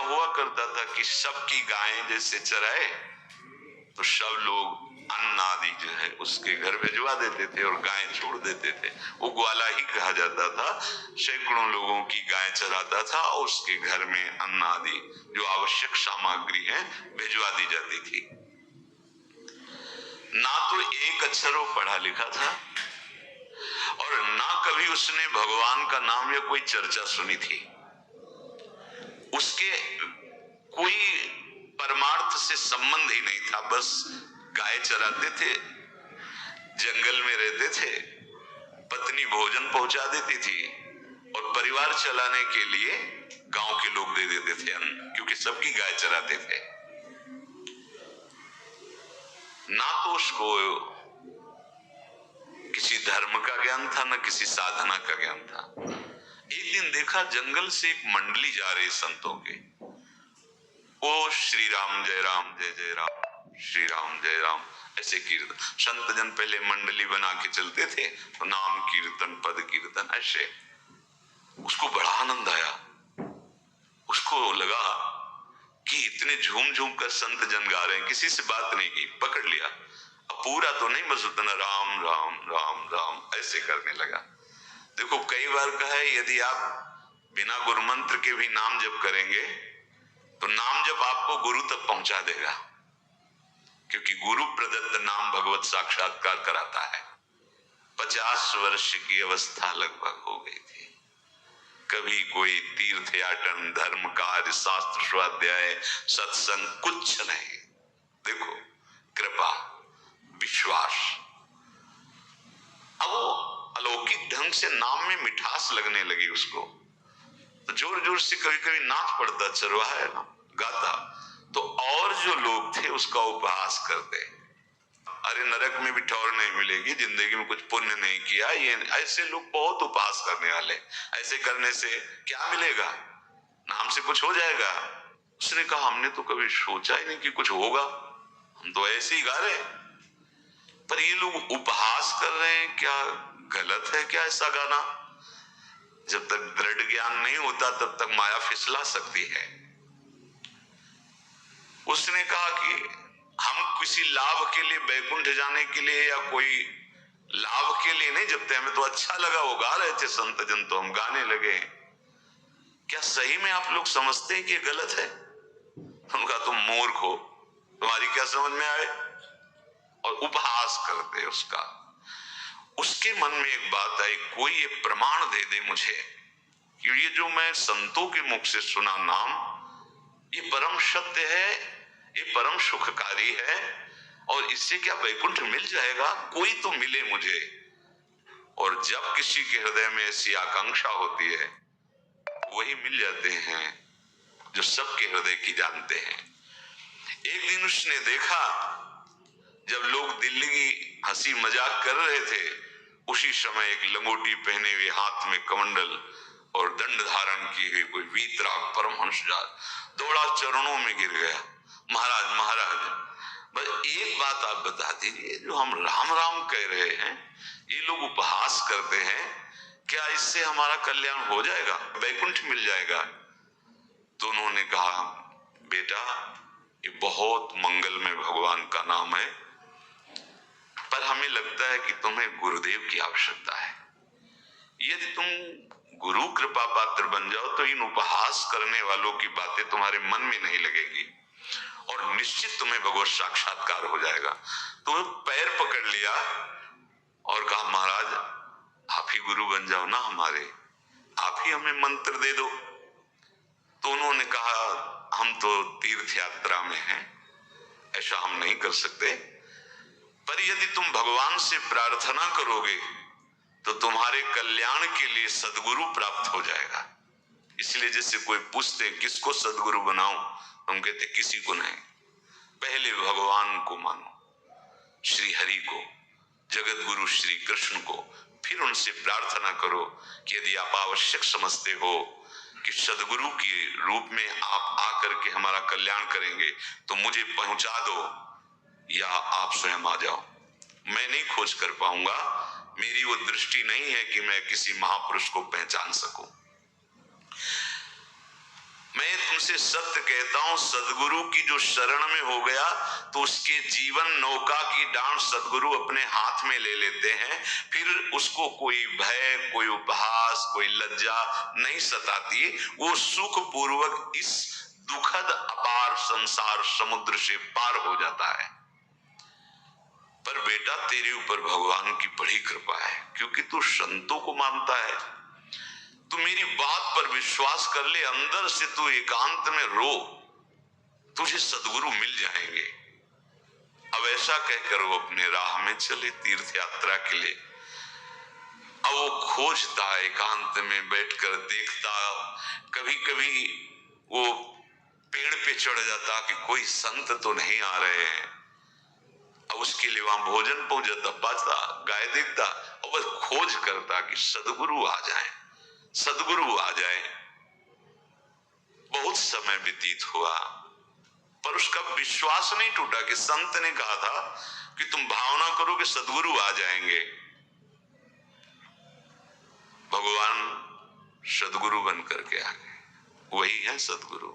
हुआ करता था कि सबकी गायें जैसे चराए तो सब लोग अन्न आदि जो है उसके घर भिजवा देते थे और गायें छोड़ देते थे। वो ग्वाला ही कहा जाता था। सैकड़ों लोगों की गाय चराता था और उसके घर में अन्न आदि जो आवश्यक सामग्री है भिजवा दी जाती थी। ना तो एक अक्षर वो पढ़ा लिखा था और ना कभी उसने भगवान का नाम या कोई चर्चा सुनी थी। उसके कोई परमार्थ से संबंध ही नहीं था। बस गाय चराते थे, जंगल में रहते थे, पत्नी भोजन पहुंचा देती थी और परिवार चलाने के लिए गांव के लोग दे देते थे अन्न, क्योंकि सबकी गाय चराते थे। ना तो उसको किसी धर्म का ज्ञान था, ना किसी साधना का ज्ञान था। एक दिन देखा जंगल से एक मंडली जा रही संतों के, वो श्री राम जय राम जय जय राम, श्री राम जय राम ऐसे कीर्तन। संत जन पहले मंडली बना के चलते थे तो नाम कीर्तन पद कीर्तन ऐसे। उसको बड़ा आनंद आया। उसको लगा कि इतने झूम झूम कर संत जन गा रहे हैं, किसी से बात नहीं की, पकड़ लिया। अब पूरा तो नहीं, बस उतना राम राम राम राम ऐसे करने लगा। देखो कई बार कहा है यदि आप बिना गुरु मंत्र के भी नाम जप करेंगे तो नाम जप आपको गुरु तक पहुंचा देगा, क्योंकि गुरु प्रदत्त नाम भगवत साक्षात्कार कराता है। 50 वर्ष की अवस्था लगभग हो गई थी। कभी कोई तीर्थ याटन, धर्म कार्य, शास्त्र स्वाध्याय, सत्संग कुछ नहीं। देखो कृपा, विश्वास। अब वो अलौकिक ढंग से नाम में मिठास लगने लगी उसको, तो जोर जोर से कभी कभी नाच पड़ता, चरवाहा ना गाता, तो और जो लोग थे उसका उपहास करते। अरे नरक में भी ठौर नहीं मिलेगी, जिंदगी में कुछ पुण्य नहीं किया, ये ऐसे लोग बहुत उपहास करने वाले। ऐसे करने से क्या मिलेगा, नाम से कुछ हो जाएगा। उसने कहा हमने तो कभी सोचा ही नहीं कि कुछ होगा, हम तो ऐसे ही गा रहे हैं। पर ये लोग उपहास कर रहे हैं, क्या गलत है क्या ऐसा गाना? जब तक दृढ़ ज्ञान नहीं होता तब तक माया फिसला सकती है। उसने कहा कि हम किसी लाभ के लिए, बैकुंठ जाने के लिए या कोई लाभ के लिए नहीं जपते, हमें तो अच्छा लगा, वो गा रहे थे संत जन तो हम गाने लगे। क्या सही में आप लोग समझते हैं कि ये गलत है? उनका तुम मूर्ख हो, तुम्हारी क्या समझ में आए? और उपहास करते उसका। उसके मन में एक बात आई, कोई ये प्रमाण दे दे मुझे कि ये जो मैं संतों के मुख से सुना नाम, ये परम सत्य है, ये परम सुखकारी है, और इससे क्या वैकुंठ मिल जाएगा? कोई तो मिले मुझे। और जब किसी के हृदय में ऐसी आकांक्षा होती है वही मिल जाते हैं जो सबके हृदय की जानते हैं। एक दिन उसने देखा जब लोग दिल्ली की हंसी मजाक कर रहे थे, उसी समय एक लंगोटी पहने हुए, हाथ में कमंडल और दंड धारण किए हुए कोई वीतराग परमहंस दौड़ा, चरणों में गिर गया। महाराज महाराज, बस एक बात आप बता दीजिए, जो हम राम राम कह रहे हैं, ये लोग उपहास करते हैं, क्या इससे हमारा कल्याण हो जाएगा, वैकुंठ मिल जाएगा? तो उन्होंने कहा बेटा ये बहुत मंगलमय भगवान का नाम है, पर हमें लगता है कि तुम्हें गुरुदेव की आवश्यकता है। यदि तुम गुरु कृपा पात्र बन जाओ तो इन उपहास करने वालों की बातें तुम्हारे मन में नहीं लगेगी और निश्चित तुम्हें भगवत साक्षात्कार हो जाएगा। तो पैर पकड़ लिया और कहा महाराज आप ही गुरु बन जाओ ना हमारे, आप ही हमें मंत्र दे दो। तो उन्होंने कहा हम तो तीर्थ यात्रा में हैं, ऐसा हम नहीं कर सकते, पर यदि तुम भगवान से प्रार्थना करोगे तो तुम्हारे कल्याण के लिए सदगुरु प्राप्त हो जाएगा। इसलिए जैसे कोई पूछते किसको सदगुरु बनाऊं, हम कहते किसी को नहीं, पहले भगवान को मानो, श्री हरि को, जगत गुरु श्री कृष्ण को, फिर उनसे प्रार्थना करो कि यदि आप आवश्यक समझते हो कि सदगुरु के रूप में आप आकर के हमारा कल्याण करेंगे तो मुझे पहुंचा दो, या आप स्वयं आ जाओ। मैं नहीं खोज कर पाऊंगा, मेरी वो दृष्टि नहीं है कि मैं किसी महापुरुष को पहचान सकूं। मैं तुमसे सत्य कहता हूं, सदगुरु की जो शरण में हो गया तो उसके जीवन नौका की डांट सदगुरु अपने हाथ में ले लेते हैं। फिर उसको कोई भय, कोई उपहास, कोई लज्जा नहीं सताती। वो सुख पूर्वक इस दुखद अपार संसार समुद्र से पार हो जाता है। पर बेटा, तेरे ऊपर भगवान की बड़ी कृपा है, क्योंकि तू संतों को मानता है। तू मेरी बात पर विश्वास कर ले, अंदर से तू एकांत में रो, तुझे सदगुरु मिल जाएंगे। अब ऐसा कहकर वो अपने राह में चले तीर्थ यात्रा के लिए। अब वो खोजता, एकांत में बैठकर देखता, कभी कभी वो पेड़ पे चढ़ जाता कि कोई संत तो नहीं आ रहे हैं। अब उसके लिए वहां भोजन पहुंच जाता, पाता, गाय देखता और बस खोज करता कि सदगुरु आ जाए, सदगुरु आ जाए। बहुत समय व्यतीत हुआ पर उसका विश्वास नहीं टूटा कि संत ने कहा था कि तुम भावना करो कि सदगुरु आ जाएंगे। भगवान सदगुरु बन करके आ गए, वही है सदगुरु।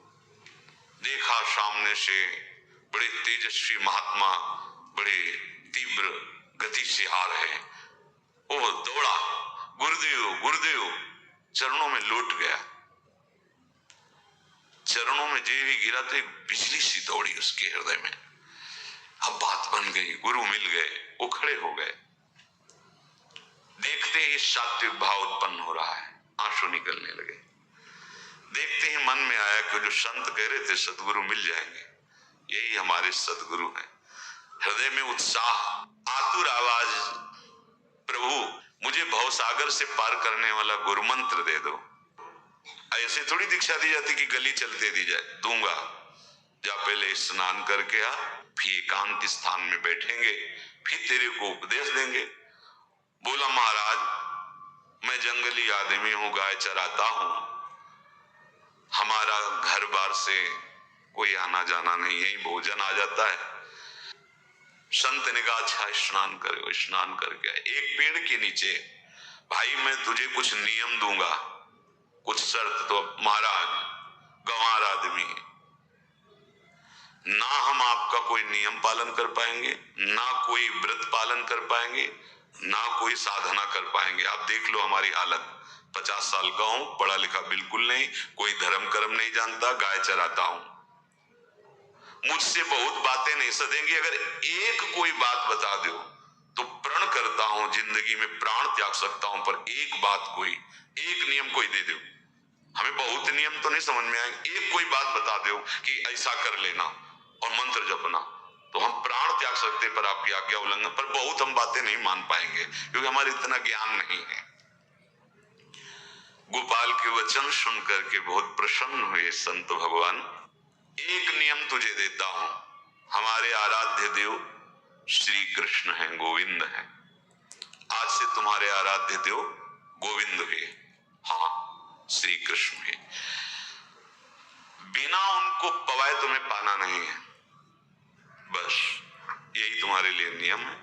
देखा सामने से बड़े तेजस्वी महात्मा बड़े तीव्र गति से आ रहे। वो दौड़ा, गुरुदेव गुरुदेव, चरणों में लौट गया। चरणों में जे भी गिरा तो एक बिजली सी दौड़ी उसके हृदय में। अब बात बन गई, गुरु मिल गए। वो खड़े हो गए, देखते ही सात्विक भाव उत्पन्न हो रहा है, आंसू निकलने लगे। देखते ही मन में आया कि जो संत कह रहे थे सदगुरु मिल जाएंगे, यही हमारे सदगुरु हैं। हृदय में उत्साह, आतुर आवाज, प्रभु मुझे भवसागर से पार करने वाला गुरु मंत्र दे दो। ऐसे थोड़ी दीक्षा दी जाती कि गली चलते दी जाए, दूंगा। जा पहले स्नान करके आ, फिर एकांत स्थान में बैठेंगे, फिर तेरे को उपदेश देंगे। बोला महाराज मैं जंगली आदमी हूं, गाय चराता हूं, हमारा घर बार से कोई आना जाना नहीं, यही भोजन आ जाता है। संत ने कहा अच्छा स्नान करो। स्नान करके एक पेड़ के नीचे, भाई मैं तुझे कुछ नियम दूंगा, कुछ शर्त। तो महाराज गंवार आदमी, ना हम आपका कोई नियम पालन कर पाएंगे, ना कोई व्रत पालन कर पाएंगे, ना कोई साधना कर पाएंगे। आप देख लो हमारी हालत, 50 साल का हूं, पढ़ा लिखा बिल्कुल नहीं, कोई धर्म कर्म नहीं जानता, गाय चराता हूं। मुझसे बहुत बातें नहीं सदेंगी, अगर एक कोई बात बता दो तो प्रण करता हूं जिंदगी में प्राण त्याग सकता हूं, पर एक बात कोई, एक नियम कोई दे दो। हमें बहुत नियम तो नहीं समझ में आएंगे, एक कोई बात बता दो कि ऐसा कर लेना और मंत्र जपना, तो हम प्राण त्याग सकते, पर आपकी आज्ञा उल्लंघन पर बहुत हम बातें नहीं मान पाएंगे, क्योंकि हमारे इतना ज्ञान नहीं है। गोपाल के वचन सुन करके बहुत प्रसन्न हुए संत भगवान। एक नियम तुझे देता हूं, हमारे आराध्य देव श्री कृष्ण हैं, गोविंद हैं। आज से तुम्हारे आराध्य देव गोविंद हुए, हाँ श्री कृष्ण हुए। बिना उनको पवाए तुम्हें पाना नहीं है, बस यही तुम्हारे लिए नियम है।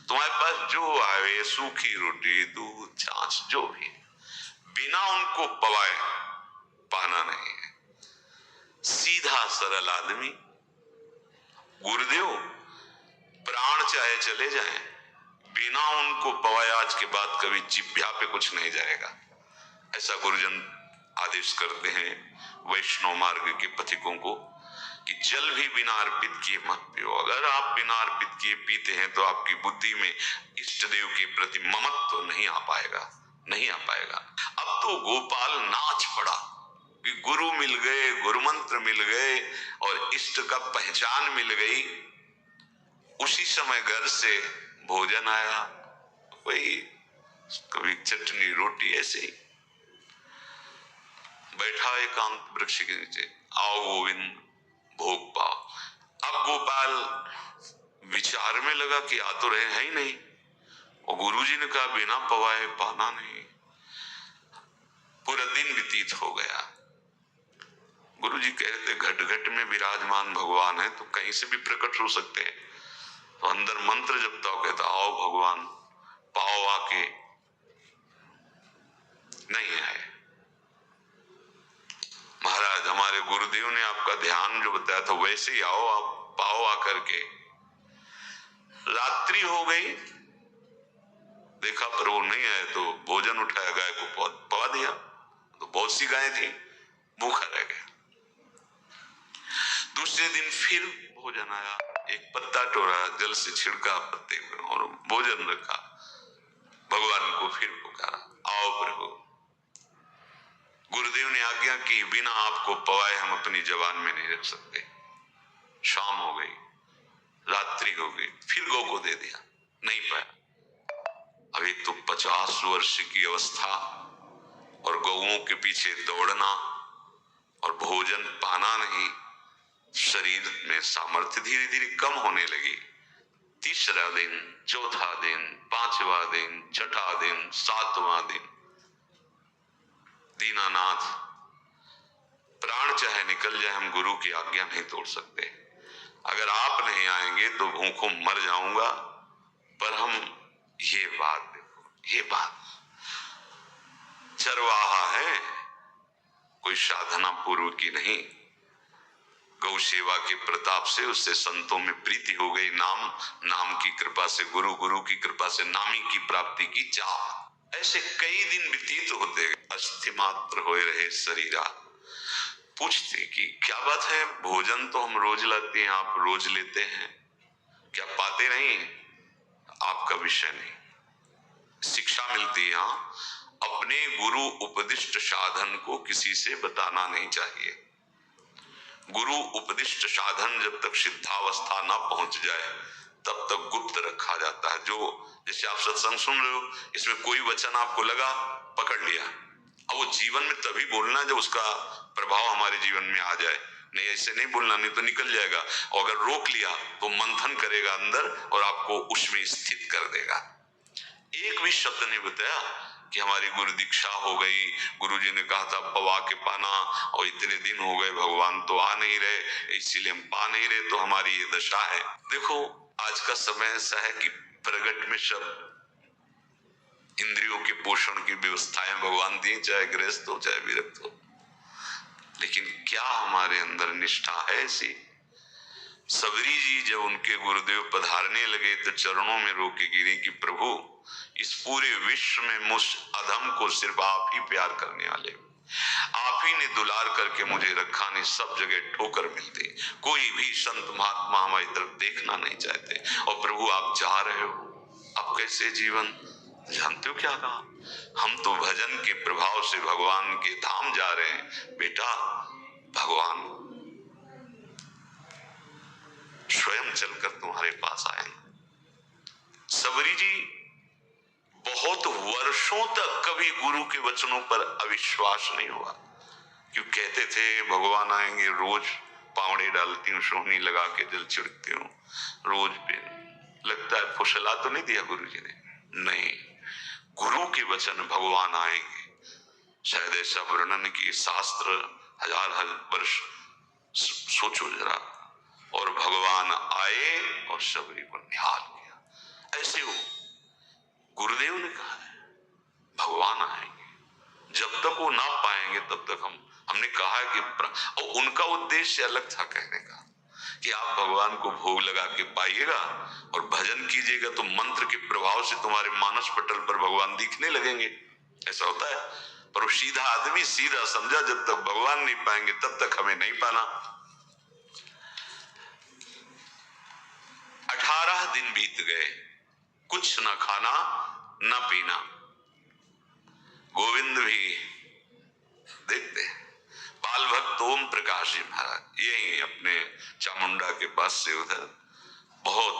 तुम्हारे पास जो आए, सूखी रोटी, दूध, छाछ, जो भी, बिना उनको पवाए पाना नहीं है। सीधा सरल आदमी। गुरुदेव प्राण चाहे चले जाएं, बिना उनको पवाए आज के बाद कभी जिह्वा पे कुछ नहीं जाएगा, ऐसा गुरुजन आदेश करते हैं वैष्णव मार्ग के पथिकों को कि जल भी बिना अर्पित किए मत पियो। अगर आप बिना अर्पित किए पीते हैं तो आपकी बुद्धि में इष्ट देव के प्रति ममत्व तो नहीं आ पाएगा, नहीं आ पाएगा। अब तो गोपाल नाच पड़ा कि गुरु मिल गए, गुरु मंत्र मिल गए और इष्ट का पहचान मिल गई। उसी समय घर से भोजन आया, वही कभी चटनी रोटी, ऐसे ही बैठा एकांत वृक्ष के नीचे, आओ गोविंद भोग पाओ। अब गोपाल विचार में लगा कि आ तो रहे हैं ही नहीं, और गुरुजी ने कहा बिना पवाए पाना नहीं। पूरा दिन व्यतीत हो गया। गुरुजी कहते घट घट में विराजमान भगवान है, तो कहीं से भी प्रकट हो सकते हैं। तो अंदर मंत्र जपता हो, कहता आओ भगवान पाओ, आके नहीं आए। महाराज हमारे गुरुदेव ने आपका ध्यान जो बताया था वैसे ही आओ, आप पाओ आकर के। रात्रि हो गई, देखा पर वो नहीं आए तो भोजन उठाया, गाय को पवा दिया, तो बहुत सी गायें थी, भूखा रह गया। दूसरे दिन फिर भोजन आया, एक पत्ता तोड़ा, जल से छिड़का पत्ते को और भोजन रखा, भगवान को फिर पुकारा, आओ प्रभु। गुरुदेव ने आज्ञा की, बिना आपको पवाए हम अपनी जबान में नहीं रख सकते। शाम हो गई, रात्रि हो गई, फिर गौ को दे दिया, नहीं पाया। अब एक तो 50 वर्ष की अवस्था और गौओं के पीछे दौड़ना और भोजन पाना नहीं, शरीर में सामर्थ्य धीरे धीरे कम होने लगी। तीसरा दिन, चौथा दिन, पांचवा दिन, छठा दिन, सातवां दिन, दीनानाथ प्राण चाहे निकल जाए हम गुरु की आज्ञा नहीं तोड़ सकते। अगर आप नहीं आएंगे तो भूखों मर जाऊंगा। पर हम ये बात देखो, ये बात चरवाहा है, कोई साधना पूर्व की नहीं। गौ सेवा के प्रताप से उससे संतों में प्रीति हो गई, नाम की कृपा से, गुरु की कृपा से नामी की प्राप्ति की चाह। ऐसे कई दिन व्यतीत होते गए, अस्थि मात्र होए रहे शरीरा। पूछते कि क्या बात है, भोजन तो हम रोज लाते हैं, आप रोज लेते हैं, क्या पाते नहीं? आपका विषय नहीं। शिक्षा मिलती है, अपने गुरु उपदिष्ट साधन को किसी से बताना नहीं चाहिए। गुरु उपदिष्ट साधन जब तक सिद्धावस्था ना पहुंच जाए तब तक गुप्त रखा जाता है। जो जैसे आप सत्संग सुन रहे हो, इसमें कोई वचन आपको लगा, पकड़ लिया, अब वो जीवन में तभी बोलना जब उसका प्रभाव हमारे जीवन में आ जाए। नहीं ऐसे नहीं बोलना, नहीं तो निकल जाएगा। और अगर रोक लिया तो मंथन करेगा अंदर और आपको उसमें स्थित कर देगा। एक भी शब्द नहीं बताया कि हमारी गुरु दीक्षा हो गई, गुरुजी ने कहा था पवा के पाना, और इतने दिन हो गए भगवान तो आ नहीं रहे, इसीलिए हम पा नहीं रहे, तो हमारी ये दशा है। देखो आज का समय ऐसा है कि प्रगट में सब इंद्रियों के पोषण की व्यवस्थाएं भगवान दी, चाहे गृहस्थ हो चाहे विरक्त हो, लेकिन क्या हमारे अंदर निष्ठा है ऐसी? सबरी जी जब उनके गुरुदेव पधारने लगे तो चरणों में रो के गिरी कि प्रभु इस पूरे विश्व में मुझ अधम को सिर्फ आप ही प्यार करने वाले, आप ही ने दुलार करके मुझे रखा, नहीं सब जगह ठोकर मिलती, कोई भी संत महात्मा हमारी तरफ देखना नहीं चाहते, और प्रभु आप जा रहे हो, अब कैसे जीवन? जानते हो क्या कहा? हम तो भजन के प्रभाव से भगवान के धाम जा रहे हैं। बेटा भगवान स्वयं चलकर तुम्हारे पास आएंगे। सबरी जी बहुत वर्षों तक कभी गुरु के वचनों पर अविश्वास नहीं हुआ, क्यों कहते थे भगवान आएंगे, रोज पावड़े डालती हूँ, सोहनी लगा के जल छिड़कती हूँ, रोज पे लगता है फुसला तो नहीं दिया गुरु जी ने? नहीं, गुरु के वचन भगवान आएंगे, शायद ऐसा वर्णन की शास्त्र हजार वर्ष सोचो जरा, और भगवान आए और सबरी को निहाल किया। ऐसे हो गुरुदेव ने कहा है भगवान आएंगे, जब तक वो ना पाएंगे तब तक हमने कहा है कि, और उनका उद्देश्य अलग था कहने का कि आप भगवान को भोग लगा के पाइएगा और भजन कीजिएगा तो मंत्र के प्रभाव से तुम्हारे मानस पटल पर भगवान दिखने लगेंगे। ऐसा होता है, पर वो सीधा आदमी सीधा समझा, जब तक भगवान नहीं पाएंगे तब तक हमें नहीं पाना। 18 दिन बीत गए, कुछ न खाना न पीना। गोविंद भी देखते बाल भक्त ओम प्रकाश जी महाराज यही अपने चामुंडा के पास से उधर, बहुत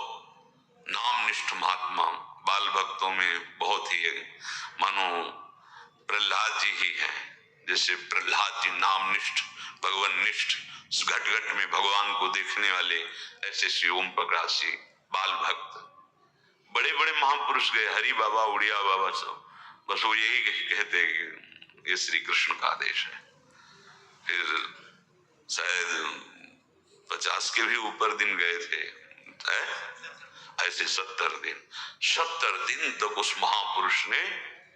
नामनिष्ठ महात्मा, बाल भक्तों में बहुत ही मानो प्रहलाद जी ही है। जैसे प्रहलाद जी नामनिष्ठ भगवान निष्ठ, घट घट में भगवान को देखने वाले, ऐसे श्री ओम प्रकाश जी बाल भक्त। बड़े बड़े महापुरुष गए, हरि बाबा, उड़िया बाबा, सब बस वो यही कहते कि ये श्री कृष्ण का आदेश है। फिर शायद 50 के भी ऊपर दिन गए थे, ऐसे 70 दिन तक उस महापुरुष ने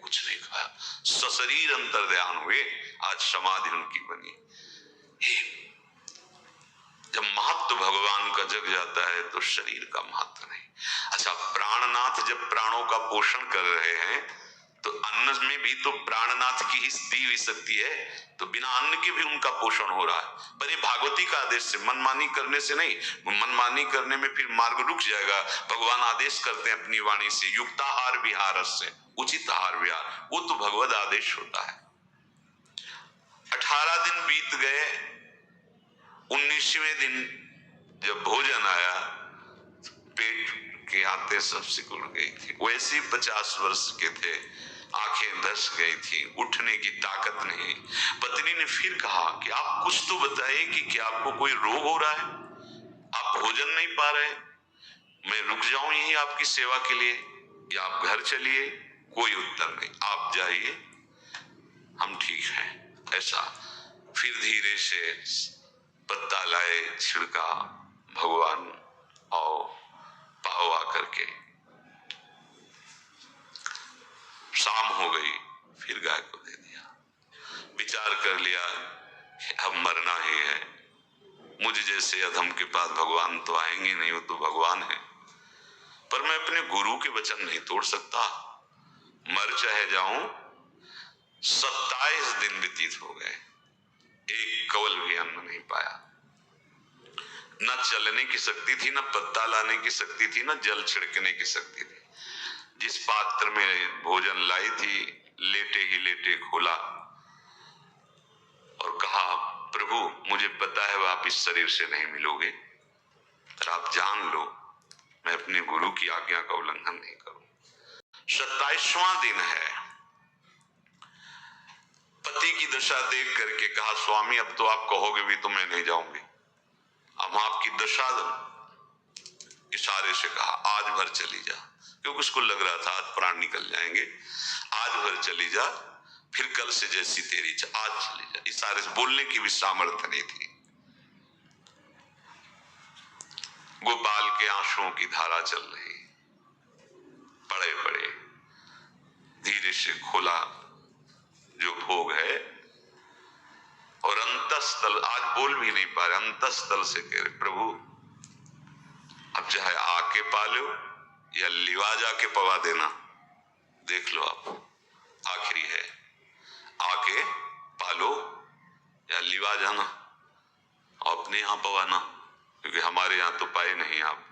कुछ नहीं खाया, सशरीर अंतर्ध्यान हुए। आज समाधि उनकी बनी। जब महत्व भगवान का जग जाता है तो शरीर का महत्व नहीं। अच्छा, प्राणनाथ जब प्राणों का पोषण कर रहे हैं तो अन्न में भी तो प्राणनाथ की ही दी हुई शक्ति है, तो बिना अन्न के भी उनका पोषण हो रहा है। पर ये भागवती का आदेश से, मनमानी करने से नहीं। मनमानी करने में फिर मार्ग रुक जाएगा। भगवान आदेश करते हैं अपनी वाणी से, युक्ताहार विहार से, उचित आहार विहार, वो तो भगवत आदेश होता है। 18 दिन बीत गए, 19वें दिन जब भोजन आया, पेट के आते सब सिकुड़ गई थी। वैसे 50 वर्ष के थे, आंखें धस गई थी, उठने की ताकत नहीं। पत्नी ने फिर कहा कि आप कुछ तो बताइए कि क्या आपको कोई रोग हो रहा है? आप भोजन नहीं पा रहे, मैं रुक जाऊं यही आपकी सेवा के लिए, या आप घर चलिए? कोई उत्तर नहीं। आप जाइए, हम ठीक हैं। ऐसा फिर धीरे से पत्ता लाए, छिड़का भगवान और पाव आकर के। शाम हो गई, फिर गाय को दे दिया। विचार कर लिया कि अब मरना ही है, मुझ जैसे अधम के पास भगवान तो आएंगे नहीं, वो तो भगवान है। पर मैं अपने गुरु के वचन नहीं तोड़ सकता, मर चाहे जाऊं। 27 दिन व्यतीत हो गए, एक कवल भी अन्न नहीं पाया। न चलने की शक्ति थी, न पत्ता लाने की शक्ति थी, न जल छिड़कने की शक्ति थी। जिस पात्र में भोजन लाई थी, लेटे ही लेटे खोला और कहा, प्रभु मुझे पता है आप इस शरीर से नहीं मिलोगे, पर आप जान लो मैं अपने गुरु की आज्ञा का उल्लंघन नहीं करूं। 27वां दिन है। पति की दशा देख करके कहा, स्वामी अब तो आप कहोगे भी तो मैं नहीं जाऊंगी। अब आपकी दशा, इशारे से कहा आज भर चली जा, क्योंकि उसको लग रहा था आज प्राण निकल जाएंगे। आज भर चली जा, फिर कल से जैसी तेरी इच्छा, आज चली जा। इशारे से, बोलने की भी सामर्थ्य नहीं थी। गोपाल के आंसुओं की धारा चल रही, पड़े पड़े धीरे से खोला जो भोग है, और अंतस्थल, आज बोल भी नहीं पा रहे, अंतस्थल से कह रहे, प्रभु अब चाहे आके पालो या लिवा जाके पवा देना, देख लो आप, आखिरी है, आके पालो या लिवा जाना और अपने यहां पवाना, क्योंकि हमारे यहां तो पाए नहीं आप।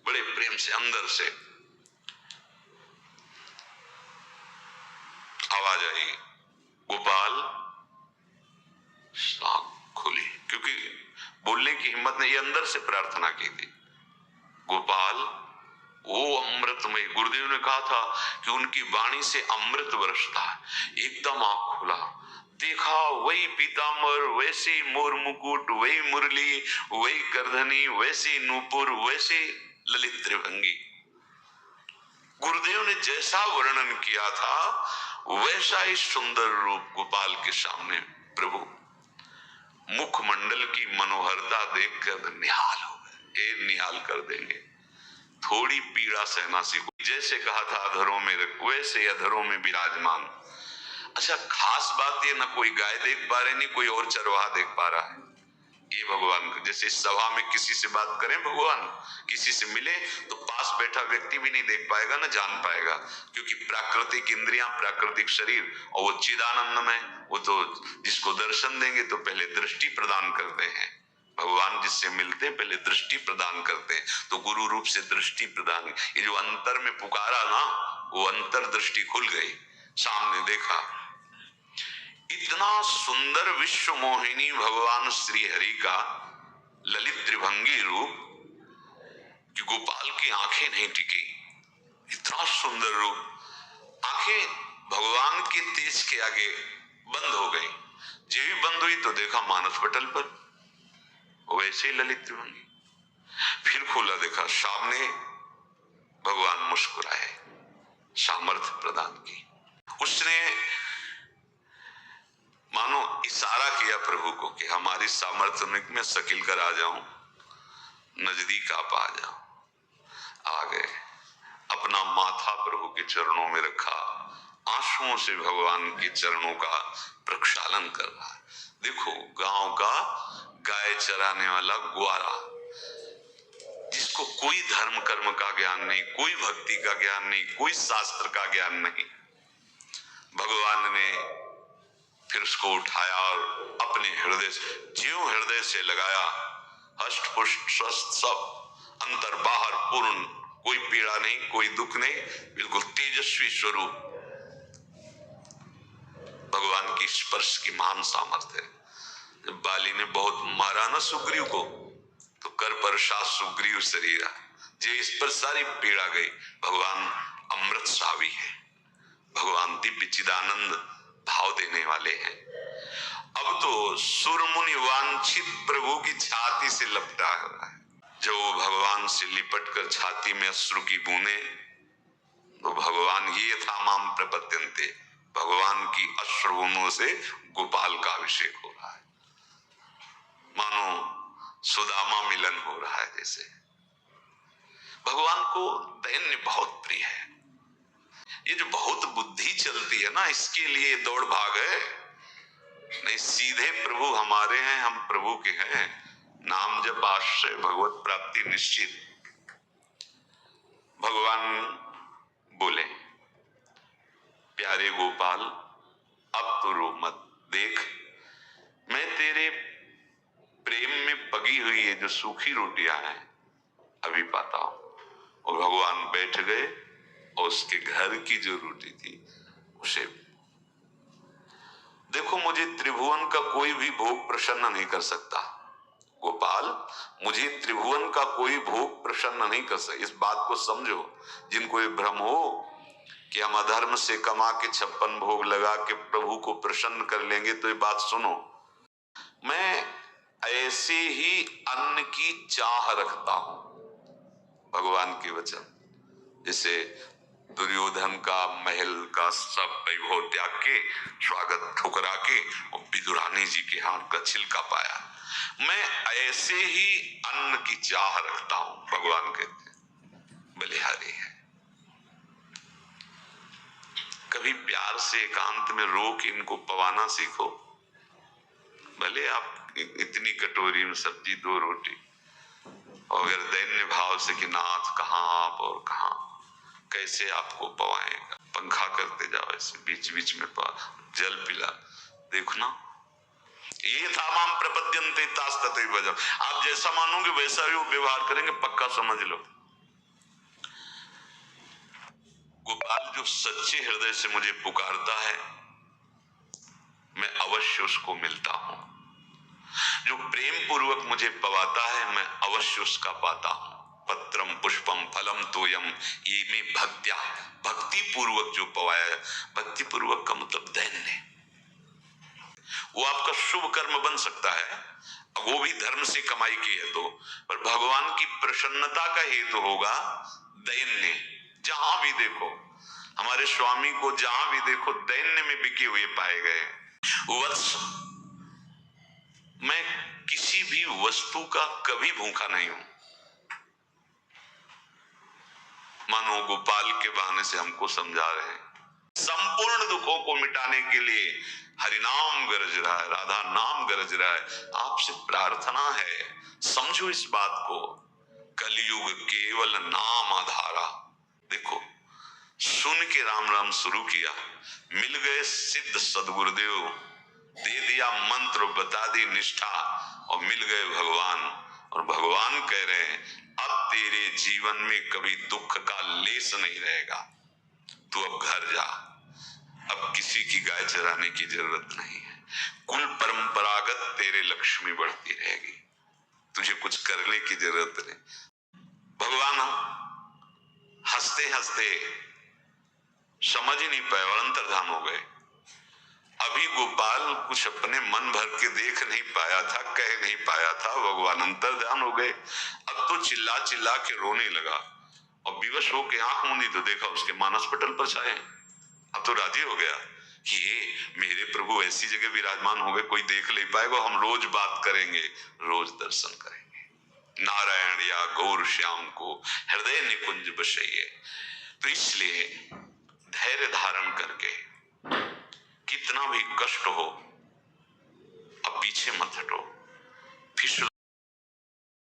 बड़े प्रेम से अंदर से आवाज आई, गोपाल। आंख खुली, क्योंकि बोलने की हिम्मत नहीं, ये अंदर से प्रार्थना की थी। गोपाल वो अमृतमय, गुरुदेव ने कहा था कि उनकी वाणी से अमृत बरसता है। एकदम आंख खुला, देखा वही पीतांबर, वैसे मोर मुकुट, वही मुरली, वही करधनी, वैसे नूपुर, वैसे ललित त्रिभंगी। गुरुदेव ने जैसा वर्णन किया था वैसा ही सुंदर रूप गोपाल के सामने। प्रभु मुखमंडल की मनोहरता देखकर निहाल हो गए, निहाल कर देंगे। थोड़ी पीड़ा सहना सीखो, जैसे कहा था अधरों में वैसे अधरों में विराजमान। अच्छा, खास बात ये, ना कोई गाय देख पा रहे, नहीं कोई और चरवाहा देख पा रहा है। ये भगवान, जैसे इस सभा में किसी से बात करें, भगवान किसी से मिले तो पास बैठा व्यक्ति भी नहीं देख पाएगा, ना जान पाएगा, क्योंकि प्राकृतिक इंद्रियां, प्राकृतिक शरीर, और वो चिदानंदमय, वो तो जिसको दर्शन देंगे तो पहले दृष्टि प्रदान करते हैं। भगवान जिससे मिलते पहले दृष्टि प्रदान करते हैं, तो गुरु रूप से दृष्टि प्रदान। ये जो अंतर में पुकारा ना, वो अंतर दृष्टि खुल गई, सामने देखा। इतना सुंदर विश्व मोहिनी भगवान श्री हरि का ललित त्रिभंगी रूप कि गोपाल की आंखें नहीं टिकी। इतना सुंदर रूप, आंखें भगवान के तेज के आगे बंद हो गई। जब भी बंद हुई तो देखा मानस पटल पर वैसे ही ललित त्रिभंगी। फिर खोला, देखा सामने भगवान मुस्कुराए, सामर्थ्य प्रदान की। उसने मानो इशारा किया प्रभु को कि हमारी सामर्थ्य में मैं शकील कर आ जाऊं, नजदीक आप आ जाओ। आ गए, अपना माथा प्रभु के चरणों में रखा, आंसुओं से भगवान के चरणों का प्रक्षालन कर रहा है। देखो, गांव का गाय चराने वाला ग्वाला, जिसको कोई धर्म कर्म का ज्ञान नहीं, कोई भक्ति का ज्ञान नहीं, कोई शास्त्र का ज्ञान नहीं, भगवान ने फिर उसको उठाया और अपने हृदय से, ज्यों हृदय से लगाया, हष्ट पुष्ट स्वस्थ सब, अंतर बाहर पूर्ण, कोई पीड़ा नहीं, कोई दुख नहीं, बिल्कुल तेजस्वी स्वरूप। भगवान की स्पर्श की महान सामर्थ्य है। जब बाली ने बहुत मारा ना सुग्रीव को, तो कर परसात सुग्रीव शरीरा, जे इस पर सारी पीड़ा गई। भगवान अमृत सावी है, भगवान दिव्य चिदानंद भाव देने वाले हैं। अब तो सुरमुनि वांछित प्रभु की छाती से लपटा हुआ है। जब वो भगवान से लिपट कर छाती में अश्रु की बूंदे, तो भगवान ये था माम प्रपद्यन्ते, भगवान की अश्रुबूंदों से गोपाल का अभिषेक हो रहा है, मानो सुदामा मिलन हो रहा है। जैसे भगवान को दैन्य बहुत प्रिय है। ये जो बहुत बुद्धि चलती है ना, इसके लिए दौड़ भाग है। नहीं, सीधे प्रभु हमारे हैं, हम प्रभु के हैं। नाम जब आश्रय, भगवत प्राप्ति निश्चित। भगवान बोले, प्यारे गोपाल, अब तो रो मत, देख मैं तेरे प्रेम में पगी हुई है जो सूखी रोटियां हैं अभी पाता हूं। और भगवान बैठ गए और उसके घर की जो रोटी थी उसे, देखो मुझे त्रिभुवन का कोई भी भोग प्रसन्न नहीं कर सकता गोपाल, मुझे त्रिभुवन का कोई भोग प्रसन्न नहीं कर सकता। इस बात को समझो। जिनको ये भ्रम हो कि हम अधर्म से कमा के 56 भोग लगा के प्रभु को प्रसन्न कर लेंगे, तो ये बात सुनो, मैं ऐसे ही अन्न की चाह रखता हूं। भगवान के वचन, जैसे दुर्योधन का महल का सब वैभव त्याग के, स्वागत ठुकरा के और विदुरानी जी के हाथ का छिलका पाया, मैं ऐसे ही अन्न की चाह रखता हूं। भगवान कहते हैं बलिहारी है। कभी प्यार से एकांत में रोक इनको पवाना सीखो। भले आप इतनी कटोरी में सब्जी, 2 रोटी, और अगर दैन्य भाव से कि नाथ कहां आप और कहां, कैसे आपको पवाएगा। पंखा करते जाओ ऐसे, बीच बीच में जल पिला, देखो ना, ये था माम प्रपद्यन्ते तास्तते भजम। आप जैसा मानोगे वैसा ही वो व्यवहार करेंगे, पक्का समझ लो। गोपाल जो सच्चे हृदय से मुझे पुकारता है, मैं अवश्य उसको मिलता हूं। जो प्रेम पूर्वक मुझे पवाता है, मैं अवश्य उसका पाता हूं। पत्रम पुष्पम फलम तोयम, ये में भक्त्या, भक्ति पूर्वक जो पवाया। भक्ति पूर्वक का मतलब दैन्य, वो आपका शुभ कर्म बन सकता है, वो भी धर्म से कमाई की है तो, पर भगवान की प्रसन्नता का हेतु होगा दैन्य। जहां भी देखो, हमारे स्वामी को जहां भी देखो दैन्य में बिके हुए पाए गए। वत्स, मैं किसी भी वस्तु का कभी भूखा नहीं हूं। मानो गोपाल के बहाने से हमको समझा रहे हैं, संपूर्ण दुखों को मिटाने के लिए हरिनाम गरज रहा है, राधा नाम गरज रहा है। आपसे प्रार्थना है, समझो इस बात को। कलयुग केवल नाम आधारा। देखो, सुन के राम राम शुरू किया, मिल गए सिद्ध सदगुरुदेव, दे दिया मंत्र, बता दी निष्ठा, और मिल गए भगवान। और भगवान कह रहे हैं, अब तेरे जीवन में कभी दुख का लेस नहीं रहेगा, तू अब घर जा, अब किसी की गाय चराने की जरूरत नहीं है। कुल परंपरागत तेरे लक्ष्मी बढ़ती रहेगी, तुझे कुछ करने की जरूरत नहीं। भगवान हंसते हंसते समझ ही नहीं पाए और अंतर्धान हो गए। अभी गोपाल कुछ अपने मन भर के देख नहीं पाया था, कह नहीं पाया था, भगवान अंतर्धान हो गए। अब तो चिल्ला चिल्ला के रोने लगा और विवश होके आंख मूंदी तो देखा उसके मानस पटल पर छाए। अब तो राजी हो गया कि ये मेरे प्रभु ऐसी जगह विराजमान हो गए, कोई देख नहीं पाएगा, हम रोज बात करेंगे, रोज दर्शन करेंगे। नारायण या गौर श्याम को हृदय निकुंज बसइए। तो इसलिए धैर्य धारण करके, कितना भी कष्ट हो, अब पीछे मत हटो, फिसल